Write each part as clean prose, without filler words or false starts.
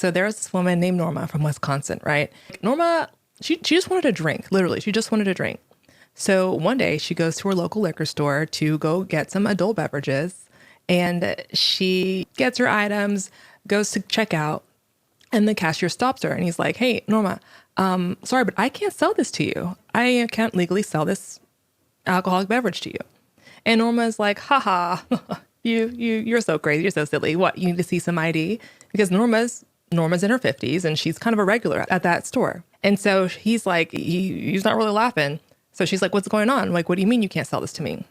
So there's this woman named Norma from Wisconsin, right? Norma, she just wanted a drink. Literally, she just wanted a drink. So one day she goes to her local liquor store to go get some adult beverages, and she gets her items, goes to check out, and the cashier stops her and he's like, "Hey, Norma, sorry, but I can't sell this to you. I can't legally sell this alcoholic beverage to you." And Norma's like, "Haha, you're so crazy. You're so silly. What, you need to see some ID?" Because Norma's in her 50s and she's kind of a regular at that store. And so he's like, he's not really laughing. So she's like, "What's going on? Like, what do you mean you can't sell this to me?"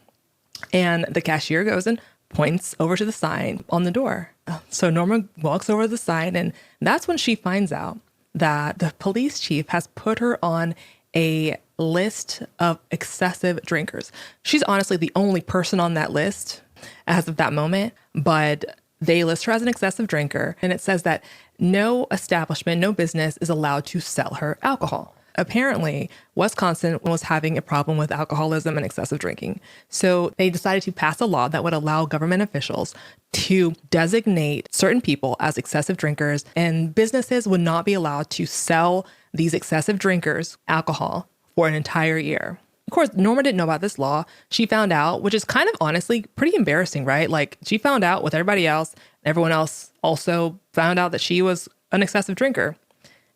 And the cashier goes and points over to the sign on the door. So Norma walks over to the sign, and that's when she finds out that the police chief has put her on a list of excessive drinkers. She's honestly the only person on that list as of that moment, but they list her as an excessive drinker. And it says that no establishment, no business is allowed to sell her alcohol. Apparently, Wisconsin was having a problem with alcoholism and excessive drinking. So they decided to pass a law that would allow government officials to designate certain people as excessive drinkers, and businesses would not be allowed to sell these excessive drinkers alcohol for an entire year. Of course, Norma didn't know about this law. She found out, which is kind of honestly pretty embarrassing, right? Like, she found out with everybody else. Everyone else also found out that she was an excessive drinker.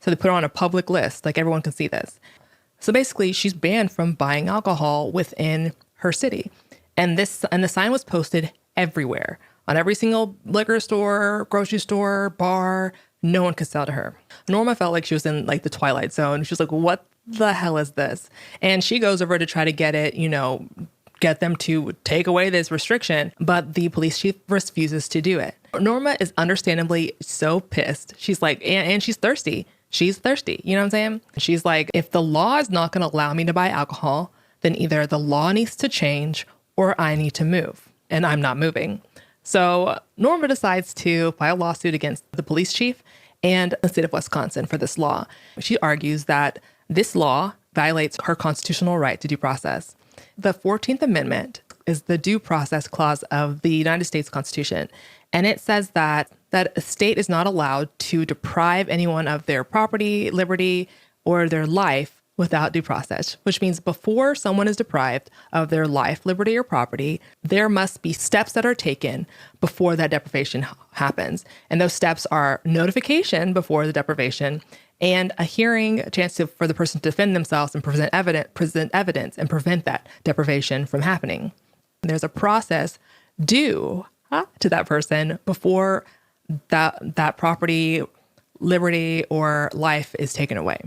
So they put her on a public list, like everyone can see this. So basically, she's banned from buying alcohol within her city. And the sign was posted everywhere, on every single liquor store, grocery store, bar. No one could sell to her. Norma felt like she was in like the Twilight Zone. She was like, "What the hell is this?" And she goes over to try to get it, get them to take away this restriction, but the police chief refuses to do it. Norma is understandably so pissed. She's like, and she's thirsty. She's thirsty. You know what I'm saying? She's like, if the law is not going to allow me to buy alcohol, then either the law needs to change or I need to move. And I'm not moving. So Norma decides to file a lawsuit against the police chief and the state of Wisconsin for this law. She argues that this law violates her constitutional right to due process. The 14th Amendment is the due process clause of the United States Constitution. And it says that a state is not allowed to deprive anyone of their property, liberty, or their life without due process, which means before someone is deprived of their life, liberty, or property, there must be steps that are taken before that deprivation happens. And those steps are notification before the deprivation and a hearing, a chance for the person to defend themselves and present evidence and prevent that deprivation from happening. And there's a process due to that person before that property, liberty, or life is taken away.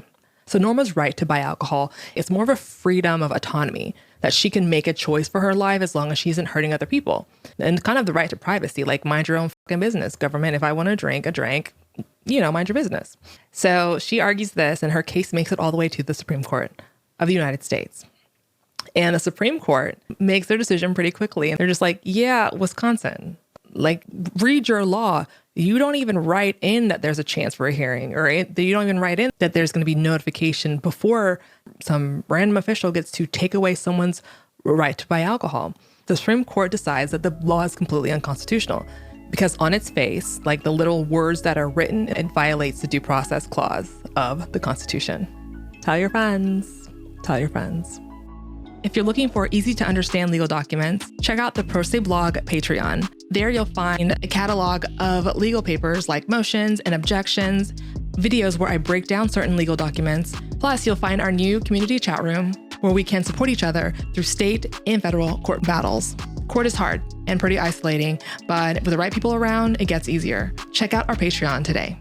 So Norma's right to buy alcohol is more of a freedom of autonomy, that she can make a choice for her life as long as she isn't hurting other people. And kind of the right to privacy, like mind your own fucking business. Government, if I want to drink a drink, mind your business. So she argues this, and her case makes it all the way to the Supreme Court of the United States. And the Supreme Court makes their decision pretty quickly. And they're just like, yeah, Wisconsin, like, read your law. You don't even write in that there's a chance for a hearing, or you don't even write in that there's going to be notification before some random official gets to take away someone's right to buy alcohol. The Supreme Court decides that the law is completely unconstitutional because on its face, like the little words that are written, it violates the due process clause of the Constitution. Tell your friends. Tell your friends. If you're looking for easy to understand legal documents, check out the Pro Se blog Patreon. There you'll find a catalog of legal papers like motions and objections, videos where I break down certain legal documents. Plus, you'll find our new community chat room where we can support each other through state and federal court battles. Court is hard and pretty isolating, but with the right people around, it gets easier. Check out our Patreon today.